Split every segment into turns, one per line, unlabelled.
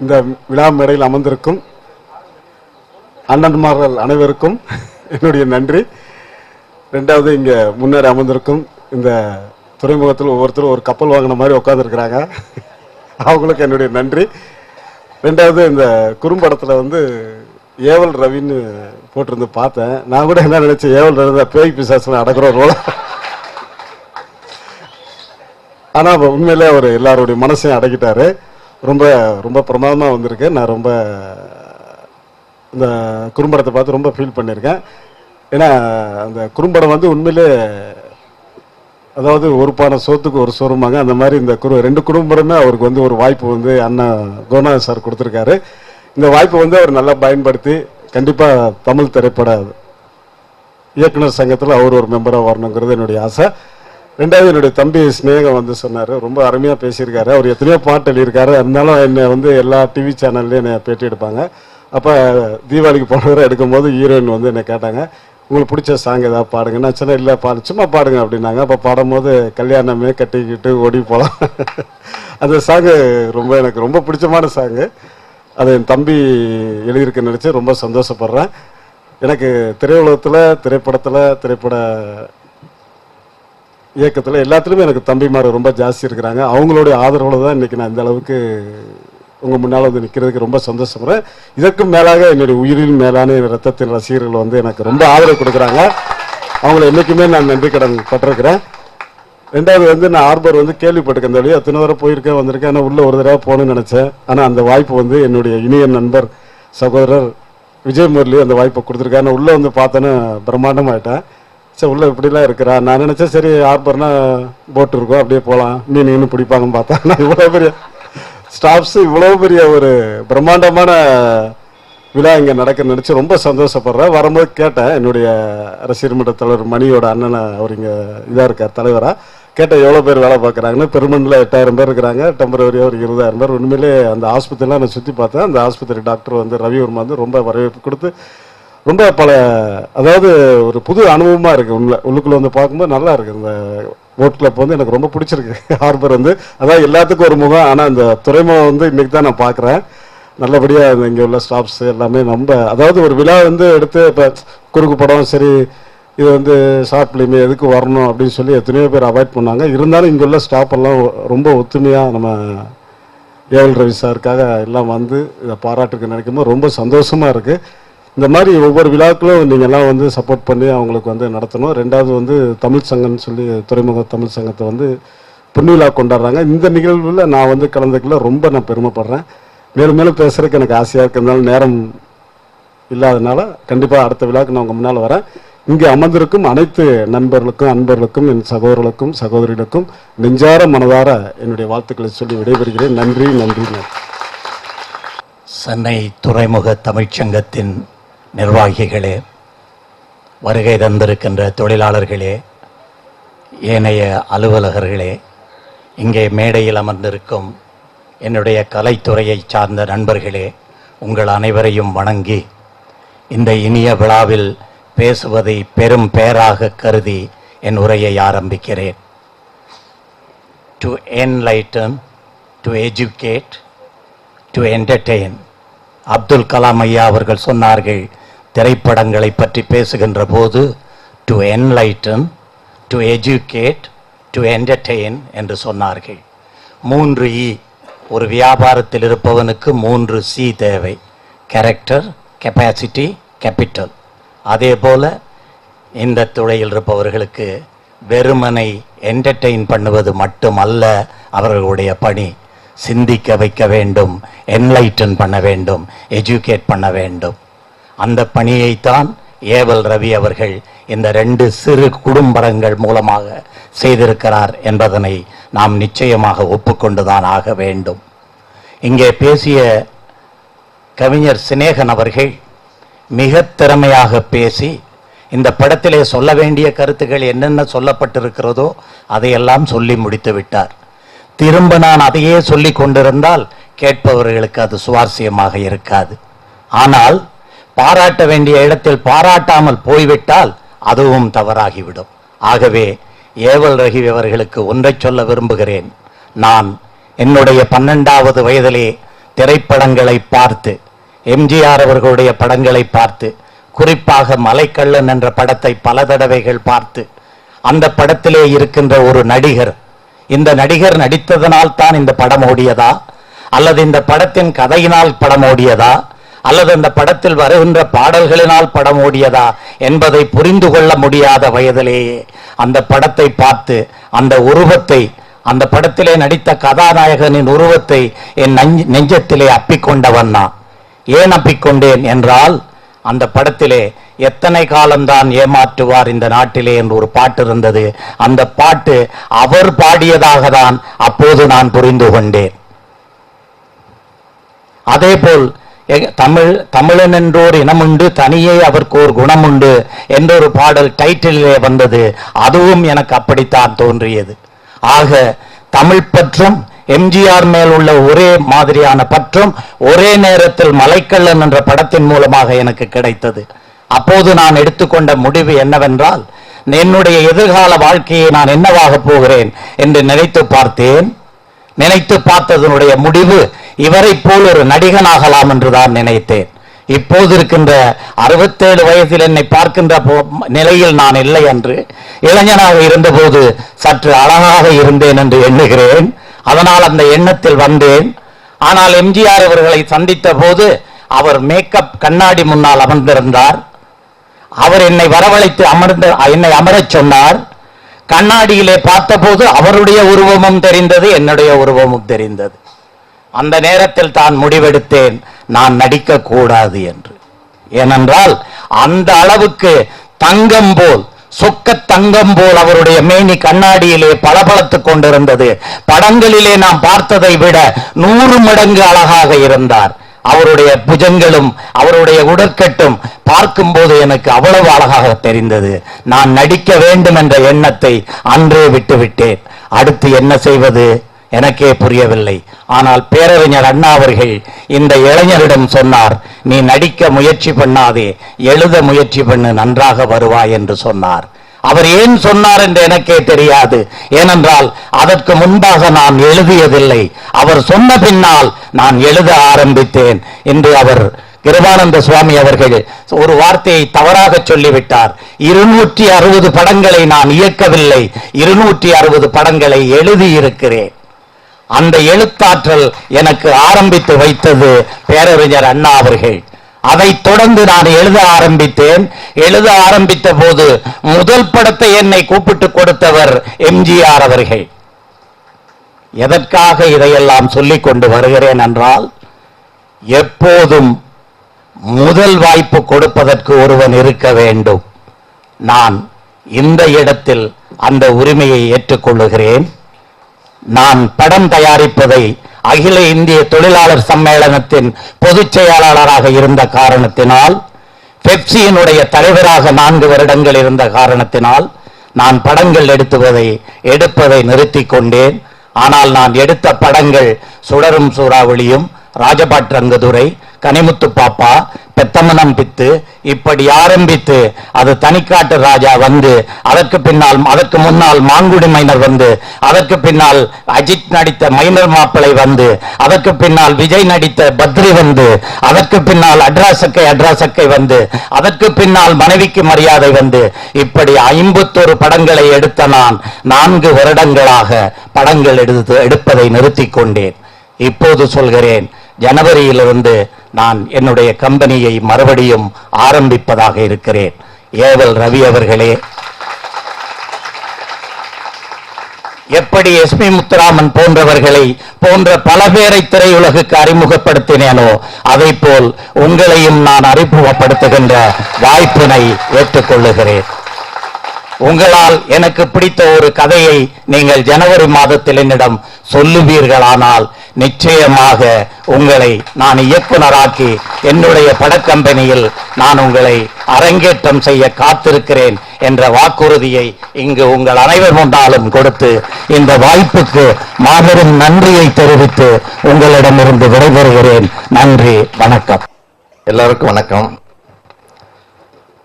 இந்த விழா மேடையில் அமர்ந்திருக்கும் அண்ணன்மார்கள் அனைவருக்கும் என்னுடைய நன்றி. ரெண்டாவது இங்க முன்னேறி அமர்ந்திருக்கும் இந்த துறைமுகத்தில் ஒவ்வொருத்தரும் ஒரு கப்பல் வாங்கின மாதிரி உட்காந்துருக்கிறாங்க, அவங்களுக்கு என்னுடைய நன்றி. ரெண்டாவது இந்த குறும்படத்தில் வந்து ஏவல் ரவின்னு போட்டிருந்து பார்த்தேன். நான் கூட என்ன நினைச்சேன், ஏவல் ரவி பேய் பிசாசுல அடக்குற ரோல. ஆனால் உண்மையிலே அவர் எல்லாருடைய மனசையும் அடக்கிட்டாரு. ரொம்ப ரொம்ப பிரமாதமாக வந்திருக்கு. நான் ரொம்ப இந்த குறும்படத்தை பார்த்து ரொம்ப ஃபீல் பண்ணியிருக்கேன். ஏன்னா அந்த குறும்படம் வந்து உண்மையிலே அதாவது ஒரு பானை சோத்துக்கு ஒரு சோறுமாங்க, அந்த மாதிரி இந்த ரெண்டு குறும்படமே அவருக்கு வந்து ஒரு வாய்ப்பு வந்து அண்ணன் கோனாத் சார் கொடுத்துருக்காரு. இந்த வாய்ப்பை வந்து அவர் நல்லா பயன்படுத்தி கண்டிப்பாக தமிழ் திரைப்பட இயக்குனர் சங்கத்தில் அவர் ஒரு மெம்பராக வரணுங்கிறது என்னுடைய ஆசை. ரெண்டாவது என்னுடைய தம்பி ஸ்னேகம் வந்து சொன்னார், ரொம்ப அருமையாக பேசியிருக்காரு. அவர் எத்தனையோ பாட்டு எழுதியிருக்காரு. இருந்தாலும் என்னை வந்து எல்லா டிவி சேனல்லையும் என்னை பேட்டி எடுப்பாங்க. அப்போ தீபாவளிக்கு போன வரை எடுக்கும்போது ஹீரோயின் வந்து என்னை கேட்டாங்க, உங்களுக்கு பிடிச்ச சாங் ஏதாவது பாடுங்க. நான் சொன்னேன், இல்லை சும்மா பாடுங்க அப்படின்னாங்க. அப்போ பாடும்போது கல்யாணமே கட்டிக்கிட்டு ஓடி போகலாம் அந்த சாங்கு எனக்கு ரொம்ப பிடிச்சமான சாங்கு. அதை என் தம்பி எழுதியிருக்க நினச்சி ரொம்ப சந்தோஷப்படுறேன். எனக்கு திரையுலகத்தில் திரைப்பட இயக்கத்தில் எல்லாத்துலேயுமே எனக்கு தம்பிமார் ரொம்ப ஜாஸ்தி இருக்கிறாங்க. அவங்களுடைய ஆதரவில் தான் இன்றைக்கி நான் இந்த அளவுக்கு உங்கள் முன்னால் வந்து நிற்கிறதுக்கு ரொம்ப சந்தோஷப்படுறேன். இதற்கும் மேலாக என்னுடைய உயிரின் மேலான என் ரத்தத்தின் ரசிகர்கள் வந்து எனக்கு ரொம்ப ஆதரவு கொடுக்குறாங்க. அவங்கள என்றைக்குமே நான் நன்றி கடன் பட்டிருக்கிறேன். ரெண்டாவது வந்து நான் ஆர்பர் வந்து கேள்விப்பட்டிருக்கேன், இந்த வழியாக எத்தனை தடவை போயிருக்கேன் வந்திருக்கேன். ஆனால் உள்ளே ஒரு தடவை போகணும்னு நினச்சேன். ஆனால் அந்த வாய்ப்பு வந்து என்னுடைய இனிய நண்பர் சகோதரர் விஜய் முரளி அந்த வாய்ப்பை கொடுத்துருக்காரு. நான் உள்ளே வந்து பார்த்தோன்னு பிரம்மாண்டமாயிட்டேன். சரி உள்ள இப்படிலாம் இருக்கிறா, நான் நினச்சேன் சரி ஆர்பர்னா போட்டு இருக்கோம் அப்படியே போகலாம், மீன் பிடிப்பாங்கன்னு பார்த்தா நான் இவ்வளோ பெரிய ஸ்டாஃப்ஸ் இவ்வளோ பெரிய ஒரு பிரம்மாண்டமான விழா இங்கே நடக்க நினச்சி ரொம்ப சந்தோஷப்படுறேன். வரும்போது கேட்டேன், என்னுடைய ரசிகர் மன்ற தலைவர் மணியோட அண்ணனை, அவர் இங்கே இதாக இருக்கார் தலைவராக, கேட்டேன் எவ்வளோ பேர் வேலை பார்க்குறாங்கன்னு. பெருமனில் 8000 பேர் இருக்கிறாங்க, டெம்பரவரியாக ஒரு 20000 பேர். உண்மையிலே அந்த ஆஸ்பத்திரிலாம் நான் சுற்றி பார்த்தேன். அந்த ஆஸ்பத்திரி டாக்டர் வந்து ரவிவர்மா வந்து ரொம்ப வரவேற்பு கொடுத்து ரொம்ப அதாவது ஒரு புது அனுபவமாக இருக்குது. உள்ளுக்குள்ளே வந்து பார்க்கும்போது நல்லா இருக்குது. இந்த போட் கிளப் வந்து எனக்கு ரொம்ப பிடிச்சிருக்கு. ஹார்பர் வந்து அதாவது எல்லாத்துக்கும் ஒரு முகம். ஆனால் இந்த துறைமுகம் வந்து இன்றைக்கி தான் நான் பார்க்குறேன். நல்லபடியாக இங்கே உள்ள ஸ்டாஃப்ஸ் எல்லாமே அதாவது ஒரு விழா வந்து எடுத்து இப்போ குறுக்கு படம் சரி இது வந்து ஷார்ட் ஃபிலிம் எதுக்கு வரணும் அப்படின்னு சொல்லி எத்தனையோ பேர் அவாய்ட் பண்ணாங்க. இருந்தாலும் இங்கே உள்ள ஸ்டாஃப் எல்லாம் ரொம்ப ஒத்துமையாக நம்ம ஏவல் ரவி சாருக்காக எல்லாம் வந்து இதை பாராட்டுக்கு நினைக்கும்போது ரொம்ப சந்தோஷமாக இருக்குது. இந்த மாதிரி ஒவ்வொரு விழாக்களும் நீங்கள்லாம் வந்து சப்போர்ட் பண்ணி அவங்களுக்கு வந்து நடத்தணும். ரெண்டாவது வந்து தமிழ் சங்கம்னு சொல்லி துறைமுக தமிழ் சங்கத்தை வந்து பொன்விழா கொண்டாடுறாங்க. இந்த நிகழ்வில் நான் வந்து கலந்துக்கல, ரொம்ப நான் பெருமைப்படுறேன். மேலும் மேலும் பேசுறதுக்கு எனக்கு ஆசையாக இருக்கிறதுனால நேரம் இல்லாதனால கண்டிப்பாக அடுத்த விழாவுக்கு நான் உங்கள் முன்னால் வரேன். இங்கே அமர்ந்திருக்கும் அனைத்து நண்பர்களுக்கும் அன்பர்களுக்கும் என் சகோதரர்களுக்கும் சகோதரிகளுக்கும் நெஞ்சார மனதார என்னுடைய வாழ்த்துக்களை சொல்லி விடைபெறுகிறேன். நன்றி நன்றி நன்றி.
சென்னை துறைமுக தமிழ்ச்சங்கத்தின் நிர்வாகிகளே, வருகை தந்திருக்கின்ற தொழிலாளர்களே, ஏனைய அலுவலகர்களே, இங்கே மேடையில் அமர்ந்திருக்கும் என்னுடைய கலைத்துறையை சார்ந்த நண்பர்களே, உங்கள் அனைவரையும் வணங்கி இந்த இனிய விழாவில் பேசுவதை பெரும் பேராக கருதி என் உரையை ஆரம்பிக்கிறேன். To enlighten, to educate, to entertain. Abdul Kalam ஐயா அவர்கள் சொன்னார்கள், திரைப்படங்களை பற்றி பேசுகின்ற போது to enlighten, to educate, to entertain என்று சொன்னார்கள். 3 E. ஒரு வியாபாரத்தில் இருப்பவனுக்கு 3 C தேவை: கேரக்டர், கெப்பாசிட்டி, கேபிட்டல். அதே போல இந்த துறையில் இருப்பவர்களுக்கு வெறுமனை என்டர்டெயின் பண்ணுவது மட்டுமல்ல அவர்களுடைய பணி, சிந்திக்க வைக்க வேண்டும், என்லைட்டன் பண்ண வேண்டும், எஜுகேட் பண்ண வேண்டும். அந்த பணியைத்தான் ஏவல் ரவி அவர்கள் இந்த 2 சிறு குடும்பங்கள் மூலமாக செய்திருக்கிறார் என்பதனை நாம் நிச்சயமாக ஒப்புக்கொண்டுதான் ஆக வேண்டும். இங்கே பேசிய கவிஞர் சினேகன் அவர்கள் மிக திறமையாக பேசி இந்த படத்திலே சொல்ல வேண்டிய கருத்துக்கள் என்னென்ன சொல்லப்பட்டிருக்கிறதோ அதையெல்லாம் சொல்லி முடித்து விட்டார். திரும்ப நான் அதையே சொல்லி கொண்டிருந்தால் கேட்பவர்களுக்கு அது சுவாரஸ்யமாக இருக்காது. ஆனால் பாராட்ட வேண்டிய இடத்தில் பாராட்டாமல் போய்விட்டால் அதுவும் தவறாகிவிடும். ஆகவே ஏவல் ரவி அவர்களுக்கு ஒன்றை சொல்ல விரும்புகிறேன். நான் என்னுடைய 12வது வயதிலே திரைப்படங்களை பார்த்து, எம்ஜிஆர் அவர்களுடைய படங்களை பார்த்து, குறிப்பாக மலைக்கள்ளன் என்ற படத்தை பல தடவைகள் பார்த்து, அந்த படத்திலே இருக்கின்ற ஒரு நடிகர், இந்த நடிகர் நடித்ததனால் தான் இந்த படம் ஓடியதா, அல்லது இந்த படத்தின் கதையினால் படம் ஓடியதா, அல்லது அந்த படத்தில் வருகின்ற பாடல்களினால் படம் ஓடியதா என்பதை புரிந்து கொள்ள முடியாத வயதிலேயே அந்த படத்தை பார்த்து, அந்த உருவத்தை, அந்த படத்திலே நடித்த கதாநாயகனின் உருவத்தை என் நெஞ்சத்திலே அப்பிக்கொண்டவன் நான். ஏன் அப்பிக்கொண்டேன் என்றால், அந்த படத்திலே எத்தனை காலம்தான் ஏமாற்றுவார் இந்த நாட்டிலே என்று ஒரு பாட்டு இருந்தது. அந்த பாட்டு அவர் பாடியதாக தான் அப்போது நான் புரிந்து கொண்டேன். அதேபோல் தமிழன் என்றோர் இனமுண்டு, தனியே அவருக்கு ஒரு குணமுண்டு என்றொரு பாடல் டைட்டிலே வந்தது. அதுவும் எனக்கு அப்படித்தான் தோன்றியது. ஆக தமிழ் பற்றும் எம்ஜிஆர் மேல் உள்ள ஒரே மாதிரியான பற்றும் ஒரே நேரத்தில் மலைக்கள்ளன் என்ற படத்தின் மூலமாக எனக்கு கிடைத்தது. அப்போது நான் எடுத்துக்கொண்ட முடிவு என்னவென்றால், என்னுடைய எதிர்கால வாழ்க்கையை நான் என்னவாக போகிறேன் என்று நினைத்து பார்த்தேன். நினைத்து பார்த்ததனுடைய முடிவு, இவரை போல் ஒரு நடிகனாகலாம் என்று தான் நினைத்தேன். இப்போது இருக்கின்ற 67 வயதில் என்னை பார்க்கின்ற நிலையில் நான் இல்லை என்று, இளைஞனாக இருந்தபோது சற்று அழகாக இருந்தேன் என்று எண்ணுகிறேன். அதனால் அந்த எண்ணத்தில் வந்தேன். ஆனால் எம்ஜிஆர் அவர்களை சந்தித்த போது அவர் மேக்கப் கண்ணாடி முன்னால் அமர்ந்திருந்தார். அவர் என்னை வரவழைத்து என்னை அமரச் சொன்னார். கண்ணாடியிலே பார்த்தபோது அவருடைய உருவமும் தெரிந்தது, என்னுடைய உருவமும் தெரிந்தது. அந்த நேரத்தில் தான் முடிவெடுத்தேன், நான் நடிக்க கூடாது என்று. ஏனென்றால் அந்த அளவுக்கு தங்கம் போல், சொக்க தங்கம் போல் அவருடைய மேனி கண்ணாடியிலே பளபளத்துக் கொண்டிருந்தது. படங்களிலே நாம் பார்த்ததை விட 100 மடங்கு அழகாக இருந்தார். அவருடைய புஜங்களும் அவருடைய உடற்கட்டும் பார்க்கும்போது எனக்கு அவ்வளவு அழகாக தெரிந்தது. நான் நடிக்க வேண்டும் என்ற எண்ணத்தை அன்றே விட்டுவிட்டேன். அடுத்து என்ன செய்வது எனக்கே புரியவில்லை. ஆனால் பேரறிஞர் அண்ணா அவர்கள் இந்த இளைஞரிடம் சொன்னார், நீ நடிக்க முயற்சி பண்ணாதே, எழுத முயற்சி பண்ணு, நன்றாக வருவாய் என்று சொன்னார். அவர் ஏன் சொன்னார் என்று எனக்கே தெரியாது. ஏனென்றால் அதற்கு முன்பாக நான் எழுதியதில்லை. அவர் சொன்ன பின்னால் நான் எழுத ஆரம்பித்தேன் என்று அவர் கிருபானந்த சுவாமி அவர்கள் ஒரு வார்த்தையை தவறாக சொல்லிவிட்டார். 260 படங்களை நான் இயக்கவில்லை, 260 படங்களை எழுதியிருக்கிறேன். அந்த எழுத்தாற்றல் எனக்கு ஆரம்பித்து வைத்தது பேரறிஞர் அண்ணா அவர்கள். அதைத் தொடர்ந்து நான் எழுத ஆரம்பித்தேன். எழுத ஆரம்பித்த போது முதல் படத்தை என்னை கூப்பிட்டு கொடுத்தவர் எம்ஜிஆர் அவர்கள். எதற்காக இதையெல்லாம் சொல்லிக் கொண்டு வருகிறேன் என்றால், எப்போதும் முதல் வாய்ப்பு கொடுப்பதற்கு ஒருவன் இருக்க வேண்டும். நான் இந்த இடத்தில் அந்த உரிமையை ஏற்றுக்கொள்ளுகிறேன். நான் படம் தயாரிப்பதை அகில இந்திய தொழிலாளர் சம்மேளனத்தின் பொதுச் செயலாளராக இருந்த காரணத்தினால், பெப்சியினுடைய தலைவராக 4 வருடங்கள் இருந்த காரணத்தினால் நான் படங்கள் எடுப்பதை நிறுத்திக் கொண்டேன். ஆனால் நான் எடுத்த படங்கள் சுடரும் சூறாவளியும், ராஜபாட்ரங்குதுரை, கனிமுத்து பாப்பா, பெத்தமனம் பித்து, இப்படி ஆரம்பித்து அது தனிக்காட்டு ராஜா வந்து, அதற்கு முன்னால் மாங்குடி மைனர் வந்து, அதற்கு பின்னால் அஜித் நடித்த மைனர் மாப்பிளை வந்து, அதற்கு பின்னால் விஜய் நடித்த பத்ரி வந்து, அதற்கு பின்னால் அட்ராசக்கை வந்து, அதற்கு பின்னால் மனைவிக்கு மரியாதை வந்து, இப்படி 51 படங்களை எடுத்த நான் 4 வருடங்களாக படங்கள் எடுப்பதை நிறுத்திக் கொண்டேன். இப்போது சொல்கிறேன், ஜனவரியிலிருந்து நான் என்னுடைய கம்பெனியை மறுபடியும் ஆரம்பிப்பதாக இருக்கிறேன். ஏவல் ரவி அவர்களே, எப்படி எஸ்பி முத்துராமன் போன்ற பல பேரை திரையுலகுக்கு அறிமுகப்படுத்தினேனோ, அதை போல் உங்களையும் நான் அறிமுகப்படுத்துகின்ற வாய்ப்பினை ஏற்றுக்கொள்ளுகிறேன். உங்களால் எனக்கு பிடித்த ஒரு கதையை நீங்கள் ஜனவரி மாதத்தில் என்னிடம் சொல்லுவீர்களானால் நிச்சயமாக உங்களை நான் இயக்குனராக்கி என்னுடைய படக்கம்பெனியில் நான் உங்களை அரங்கேற்றம் செய்ய காத்திருக்கிறேன் என்ற வாக்குறுதியை இங்கு உங்கள் அனைவர் முன்னாலும் கொடுத்து இந்த வாய்ப்புக்கு மாபெரும் நன்றியை தெரிவித்து உங்களிடமிருந்து விடைபெறுகிறேன். நன்றி, வணக்கம்.
எல்லாருக்கும் வணக்கம்.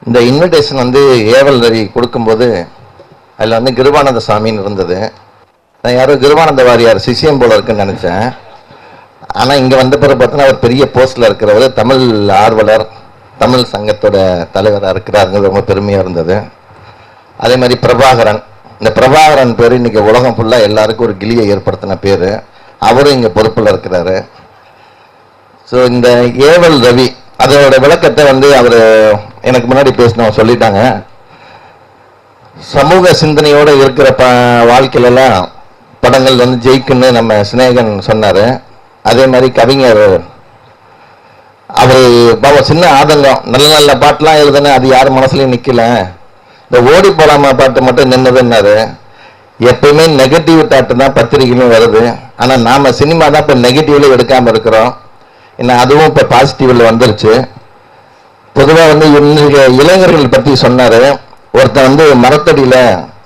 இந்த இன்விடேஷன் ஏவல் ரவி கொடுக்கும்போது அதில் கிருபானந்த சாமின்னு இருந்தது. நான் யாரோ கிருபானந்த வாரியார் சிஷியம் போல இருக்குன்னு நினச்சேன். ஆனால் இங்கே வந்த பிறகு பார்த்தீங்கன்னா ஒரு பெரிய போஸ்டில் இருக்கிறவர், தமிழ் ஆர்வலர், தமிழ் சங்கத்தோட தலைவராக இருக்கிறாருங்கிறது ரொம்ப பெருமையாக இருந்தது. அதே மாதிரி பிரபாகரன், இந்த பிரபாகரன் பேர் இன்னைக்கு உலகம் ஃபுல்லாக எல்லாருக்கும் ஒரு கிளியை ஏற்படுத்தின பேர். அவரும் இங்கே பொறுப்பில் இருக்கிறாரு. ஸோ இந்த ஏவல் ரவி அதோட விளக்கத்தை வந்து அவர் எனக்கு முன்னாடி பேசினவங்க சொல்லிட்டாங்க. சமூக சிந்தனையோடு இருக்கிற வாழ்க்கையிலலாம் படங்கள் வந்து ஜெயிக்குன்னு நம்ம சிநேகன் சொன்னார். அதே மாதிரி கவிஞர் அவர் சின்ன ஆதங்கம், நல்ல நல்ல பாட்டெலாம் எழுதுன அது யார் மனசுலையும் நிற்கல, இந்த ஓடி போடாம பாட்டு மட்டும் நின்னதுன்னாரு. எப்பயுமே நெகட்டிவ் தாட்டு தான் பத்திரிகையிலும் வருது. ஆனால் நாம் சினிமா தான் இப்போ நெகட்டிவ்ல எடுக்காமல் இருக்கிறோம். ஏன்னா அதுவும் இப்போ பாசிட்டிவ்ல வந்துருச்சு. பொதுவாக வந்து இன்னைக்கு இளைஞர்கள் பற்றி சொன்னார். ஒருத்தன் வந்து மரத்தடியில்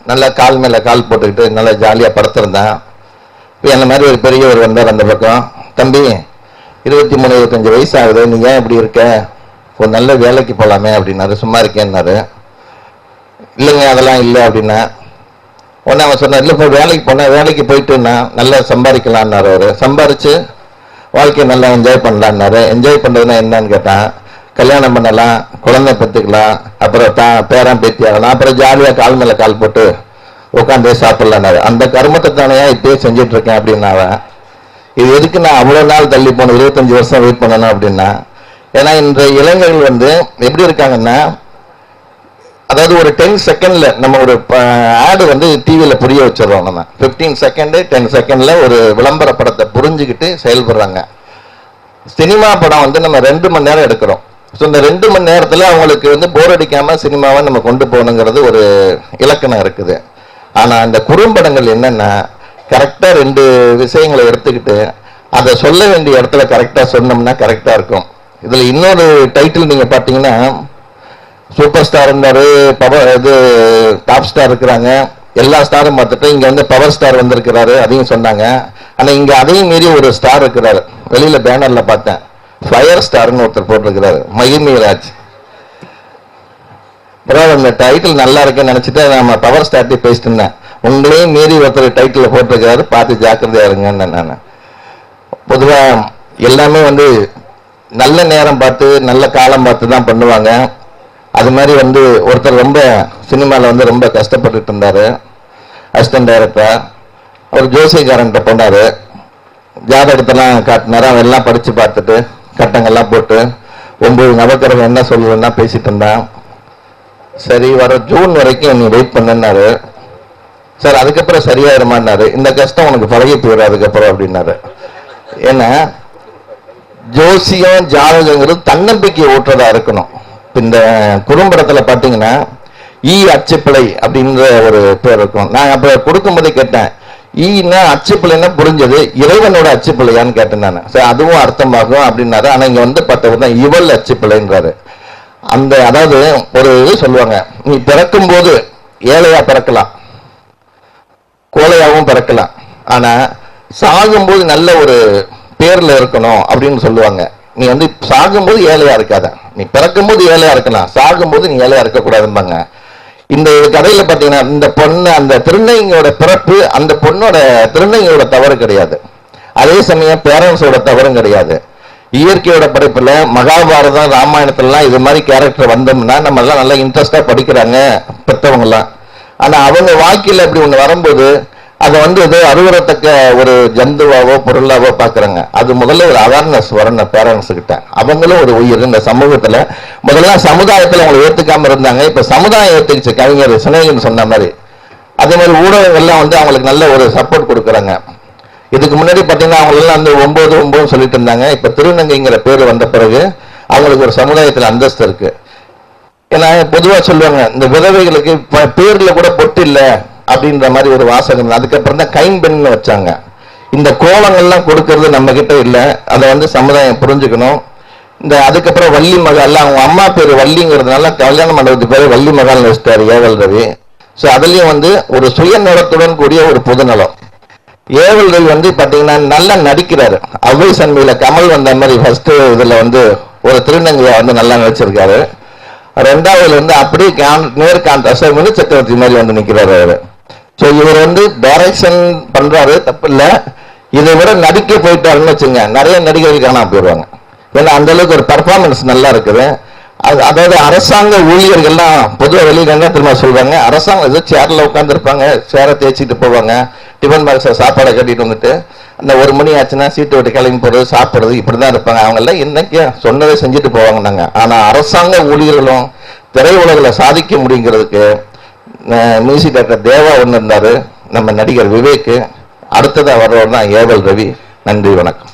நல்லா கால் மேலே கால் போட்டுக்கிட்டு நல்லா ஜாலியாக படுத்திருந்தான். இப்போ அந்த மாதிரி ஒரு பெரியவர் வந்தார் அந்த பக்கம். தம்பி 23-25 வயசு ஆகுது, நீ ஏன் இப்படி இருக்க, ஒரு நல்ல வேலைக்கு போகலாமே அப்படின்னாரு. சும்மா இருக்கேன்னாரு. இல்லைங்க அதெல்லாம் இல்லை அப்படின்னா. உடனே அவன் சொன்னார், இல்லை இப்போ வேலைக்கு போனேன், வேலைக்கு போயிட்டுன்னா நல்லா சம்பாதிக்கலான்னாரு. அவர் சம்பாரிச்சு வாழ்க்கையை நல்லா என்ஜாய் பண்ணலான்னாரு. என்ஜாய் பண்ணுறதுனா என்னன்னு கேட்டான், கல்யாணம் பண்ணலாம், குழந்தை பெற்றுக்கலாம், அப்புறம் பேரன் பேத்தி ஆகலாம், அப்புறம் ஜாலியாக கால் மேலே கால் போட்டு உட்காந்து சாப்பிடலான்னாரு. அந்த கர்மத்தை தானே இப்பயே செஞ்சுட்டு இருக்கேன் அப்படின்னாவ. இது எதுக்கு நான் அவ்வளோ நாள் தள்ளி போன 25 வருஷம் வெயிட் பண்ணணும் அப்படின்னா, ஏன்னா இன்றைய இளைஞர்கள் வந்து எப்படி இருக்காங்கன்னா, அதாவது ஒரு 10 செகண்ட்ல நம்ம ஒரு ஆடு வந்து டிவியில் புரிய வச்சிடறோம். நம்ம 15 செகண்டு 10 செகண்ட்ல ஒரு விளம்பர படத்தை புரிஞ்சுக்கிட்டு செயல்படுறாங்க. சினிமா படம் வந்து நம்ம 2 மணி நேரம் எடுக்கிறோம். ஸோ இந்த 2 மணி நேரத்தில் அவங்களுக்கு வந்து போர் அடிக்காம சினிமாவை நம்ம கொண்டு போகணுங்கிறது ஒரு இலக்கணம் இருக்குது. ஆனால் அந்த குறும்படங்கள் என்னன்னா, கரெக்டாக 2 விஷயங்களை எடுத்துக்கிட்டு அதை சொல்ல வேண்டிய இடத்துல கரெக்டாக சொன்னோம்னா கரெக்டாக இருக்கும். இதில் இன்னொரு டைட்டில் நீங்கள் பார்த்தீங்கன்னா, சூப்பர் ஸ்டார் இருந்தாரு, டாப் ஸ்டார் இருக்கிறாங்க, எல்லா ஸ்டாரும் பார்த்துட்டு இங்கே வந்து பவர் ஸ்டார் வந்திருக்கிறாரு அதையும் சொன்னாங்க. ஆனால் இங்கே அதையும் மீறி ஒரு ஸ்டார் இருக்கிறாரு. வெளியில் பேனரில் பார்த்தேன், ஃபயர் ஸ்டார்னு ஒருத்தர் போட்டிருக்கிறாரு, மகிமிராஜ். அப்புறம் அந்த டைட்டில் நல்லா இருக்குன்னு நினச்சிட்டு நம்ம பவர் ஸ்டார்ட்டே பேசிட்டு இருந்தேன். உங்களையும் மீறி ஒருத்தர் டைட்டில் போட்டிருக்கிறாரு, பார்த்து ஜாக்கிரதையா இருங்கன்னு நான். பொதுவாக எல்லாமே வந்து நல்ல நேரம் பார்த்து நல்ல காலம் பார்த்து தான் பண்ணுவாங்க. அது மாதிரி வந்து ஒருத்தர் ரொம்ப சினிமாவில் வந்து ரொம்ப கஷ்டப்பட்டுட்டு இருந்தார், அசிஸ்டன்ட் டைரக்டர். அவர் ஜோசியக்காரன்ட்ட போனார், ஜாதகத்தெல்லாம் காட்டினார். அவன் எல்லாம் படித்து பார்த்துட்டு கட்டங்கள்லாம் போட்டு 9 நவக்கிரகம் என்ன சொல்லுவேன்னா பேசிட்டு இருந்தான். சரி வர ஜூன் வரைக்கும் நீ வெயிட் பண்ணுன்னாரு. சார் அதுக்கப்புறம் சரியாயிருமான்னாரு. இந்த கஷ்டம் உனக்கு பழகி போயிடும் அதுக்கப்புறம் அப்படின்னாரு. ஏன்னா ஜோசியம் ஜாதகங்கிறது தன்னம்பிக்கையை ஊட்டுறதா இருக்கணும். இந்த குறும்படத்துல பாத்தீங்கன்னா அச்சுப்பிழை அப்படின்ற ஒரு பேர் இருக்கும். நான் அப்ப கொடுக்கும்போதே கேட்டேன், ஈன்னா அச்சுப்பிழைன்னா புரிஞ்சது, இறைவனோட அச்சுப்பிழையான்னு கேட்டேன் நான். சரி அதுவும் அர்த்தமாகும் அப்படின்னாரு. ஆனா இங்க வந்து பார்த்தா இவள் அச்சுப்பிழைன்றாரு. அந்த அதாவது ஒரு இது சொல்லுவாங்க, நீ பிறக்கும் போது ஏழையா பிறக்கலாம், கோழையாவும் பிறக்கலாம், ஆனா சாகும்போது நல்ல ஒரு பேர்ல இருக்கணும் அப்படின்னு சொல்லுவாங்க. நீ வந்து சாகும்போது ஏழையா இருக்காத, நீ பிறக்கும் போது ஏழையா இருக்கலாம், சாகும்போது நீ ஏழையா இருக்கக்கூடாதும்பாங்க. இந்த கதையில பாத்தீங்கன்னா இந்த பொண்ணு, அந்த திருநங்கையோட பிறப்பு அந்த பொண்ணோட திருநங்கையோட தவறு கிடையாது, அதே சமயம் பேரண்ட்ஸோட தவறும் கிடையாது. இயற்கையோட படைப்புல மகாபாரதம் ராமாயணத்துலாம் இது மாதிரி கேரக்டர் வந்தோம்னா நம்ம எல்லாம் நல்லா இன்ட்ரெஸ்டா படிக்கிறாங்க பெற்றவங்க எல்லாம். ஆனா அவங்க வாழ்க்கையில இப்படி ஒண்ணு வரும்போது அதை வந்து ஏதோ அருவரத்தக்க ஒரு ஜந்துவாவோ பொருளாவோ பாக்குறாங்க. அது முதல்ல ஒரு அவேர்னஸ் வரணும் பேரண்ட்ஸ் கிட்ட. அவங்களும் ஒரு உயிர் இந்த சமூகத்துல. முதல்ல சமுதாயத்துல அவங்களை ஏத்துக்காம இருந்தாங்க, இப்ப சமுதாயம் ஏத்துக்குச்சு. கவிஞர் சிநேகன் சொன்ன மாதிரி அதே மாதிரி ஊடகங்கள்லாம் வந்து அவங்களுக்கு நல்ல ஒரு சப்போர்ட் கொடுக்குறாங்க. இதுக்கு முன்னாடி பாத்தீங்கன்னா அவங்க எல்லாம் வந்து 9 சொல்லிட்டு இருந்தாங்க. இப்ப திருநங்கைங்கிற பேர் வந்த பிறகு அவங்களுக்கு ஒரு சமுதாயத்துல அந்தஸ்து இருக்கு. ஏன்னா பொதுவா சொல்லுவாங்க, இந்த விதவைகளுக்கு பேர்ல கூட பொட்டு இல்ல அப்படின்ற மாதிரி ஒரு வாசகம். அதுக்கப்புறம் தான் கைம்பெண்னு வச்சாங்க. இந்த கோலங்கள்லாம் கொடுக்கறது நம்ம கிட்ட இல்லை, அதை வந்து சமுதாயம் புரிஞ்சுக்கணும். இந்த அதுக்கப்புறம் வள்ளி மகால், அவங்க அம்மா பேர் வள்ளிங்கிறதுனால கல்யாண மண்டபத்துக்கு பேர் வள்ளி மகால்னு வச்சிட்டாரு ஏவல் ரவி. ஸோ அதுலயும் வந்து ஒரு சுயநலத்துடன் கூடிய ஒரு பொதுநலம். ஏவல் ரவி வந்து பாத்தீங்கன்னா நல்லா நடிக்கிறாரு. அவ்வை சன்மையில கமல் வந்த மாதிரி ஃபர்ஸ்ட் இதுல வந்து ஒரு திருநங்கையா வந்து நல்லா நடிச்சிருக்காரு. 2வதுல வந்து அப்படியே நேர்காண்டாச மினி சக்கரவர்த்தி மாதிரி வந்து நிக்கிறாரு அவரு. ஸோ இவர் வந்து டைரக்ஷன் பண்றாரு, தப்பு இல்லை. இதை விட நடிக்க போயிட்டாருன்னு வச்சுங்க, நிறைய நடிகர்கள் காணாம போயிடுவாங்க. ஏன்னா அந்த அளவுக்கு ஒரு பர்ஃபார்மன்ஸ் நல்லா இருக்குது. அதாவது அரசாங்க ஊழியர்கள்லாம் பொதுவாக வெளியில என்ன திரும்ப சொல்றாங்க, அரசாங்கம் ஏதோ சேர்ல உட்காந்துருப்பாங்க, சேரை தேய்ச்சிட்டு போவாங்க, டிஃபன் பாக்ஸை சாப்பாடை கட்டிட்டு வந்துட்டு அந்த 1 மணி ஆச்சுன்னா சீட்டு விட்டு கிளம்பி போறது, சாப்பிட்றது, இப்படிதான் இருப்பாங்க. அவங்க எல்லாம் இன்னைக்கு சொன்னதை செஞ்சுட்டு போவாங்கன்னாங்க. ஆனா அரசாங்க ஊழியர்களும் திரையுலகில் சாதிக்க முடியுங்கிறதுக்கு மியூசிக் டைரக்டர் தேவா ஒன்று இருந்தாரு, நம்ம நடிகர் விவேக், அடுத்தது அவரோட தான் ஏவல் ரவி. நன்றி, வணக்கம்.